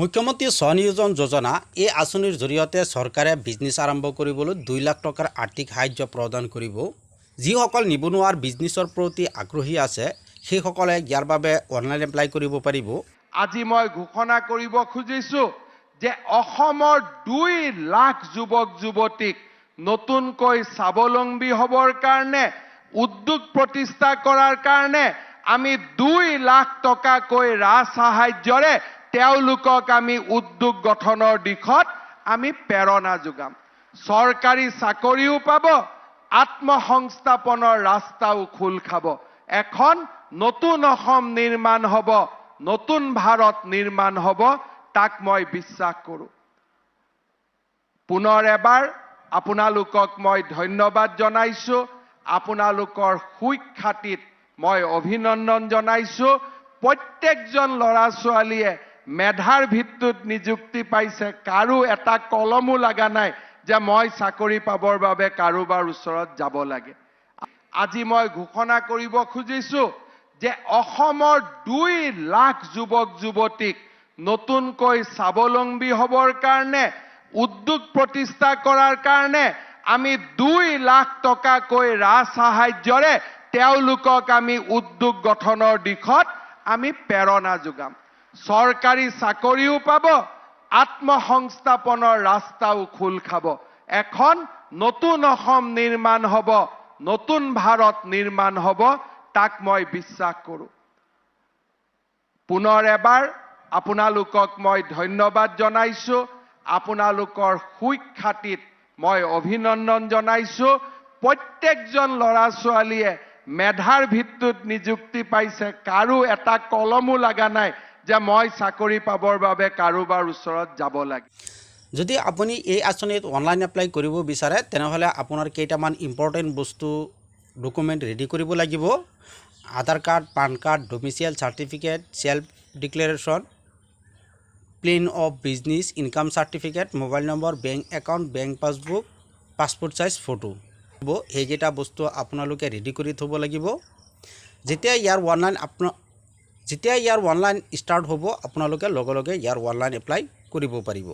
মুখ্যমন্ত্ৰী স্বনিয়োজন যোজনা এই আঁচনিৰ জৰিয়তে চৰকাৰে বিজনেছ আৰম্ভ কৰিবলৈ 2 লাখ টকাৰ আৰ্থিক সাহায্য প্ৰদান কৰিব। যিসকল নিবনুৱাৰ বিজনেছৰ প্ৰতি আগ্ৰহী আছে সেইসকলে ইয়াৰ বাবে অনলাইন এপ্লাই কৰিব পাৰিব। আজি মই ঘোষণা কৰিব খুজিছো যে অসমৰ 2 লাখ যুৱক যুৱতীক নতুনকৈ স্বাৱলম্বী হ'বৰ কাৰণে উদ্যোগ প্ৰতিষ্ঠা কৰাৰ কাৰণে আমি 2 লাখ টকাকৈ ৰাজ সাহায্যৰে তেওঁলোকক আমি উদ্যোগ গঠনৰ দিশত আমি প্ৰেৰণা যোগাম। চৰকাৰী চাকৰিও পাব, আত্মসংস্থাপনৰ ৰাস্তাও খোল খাব। এখন নতুন অসম নিৰ্মাণ হ'ব, নতুন ভাৰত নিৰ্মাণ হ'ব, তাক মই বিশ্বাস কৰোঁ। পুনৰ এবাৰ আপোনালোকক মই ধন্যবাদ জনাইছোঁ। আপোনালোকৰ সুখ্যাতিত মই অভিনন্দন জনাইছোঁ। প্ৰত্যেকজন ল'ৰা ছোৱালীয়ে মেধাৰ ভিত্তিত নিযুক্তি পাইছে। কাৰো এটা কলমো লগা নাই যে মই চাকৰি পাবৰ বাবে কাৰোবাৰ ওচৰত যাব লাগে। আজি মই ঘোষণা কৰিব খুজিছোঁ যে অসমৰ 2 লাখ যুৱক যুৱতীক নতুনকৈ স্বাৱলম্বী হ'বৰ কাৰণে উদ্যোগ প্ৰতিষ্ঠা কৰাৰ কাৰণে আমি 2 লাখ টকাকৈ ৰাজ সাহায্যৰে তেওঁলোকক আমি উদ্যোগ গঠনৰ দিশত আমি প্ৰেৰণা যোগাম। চৰকাৰী চাকৰিও পাব, আত্মসংস্থাপনৰ ৰাস্তাও খোল খাব। এখন নতুন অসম নিৰ্মাণ হ'ব, নতুন ভাৰত নিৰ্মাণ হ'ব, তাক মই বিশ্বাস কৰোঁ। পুনৰ এবাৰ আপোনালোকক মই ধন্যবাদ জনাইছোঁ। আপোনালোকৰ সুখ্যাতিত মই অভিনন্দন জনাইছোঁ। প্ৰত্যেকজন ল'ৰা ছোৱালীয়ে মেধাৰ ভিত্তিত নিযুক্তি পাইছে। কাৰো এটা কলমো লগা নাই যে মই চাকৰি পাবৰ বাবে কাৰোবাৰ ওচৰত যাব লাগে। যদি আপুনি এই আঁচনিত অনলাইন এপ্লাই কৰিব বিচাৰে তেনেহ'লে আপোনাৰ কেইটামান ইম্পৰ্টেণ্ট বস্তু ডকুমেণ্ট ৰেডি কৰিব লাগিব। Aadhaar card, PAN card, domicile certificate, self declaration, plan of business, income certificate, mobile number, bank account, bank passbook, passport size photo. এইকেইটা বস্তু আপোনালোকে ৰেডি কৰি থ'ব লাগিব। যেতিয়া ইয়াৰ অনলাইন ষ্টাৰ্ট হ'ব আপোনালোকে লগে লগে ইয়াৰ অনলাইন এপ্লাই কৰিব পাৰিব।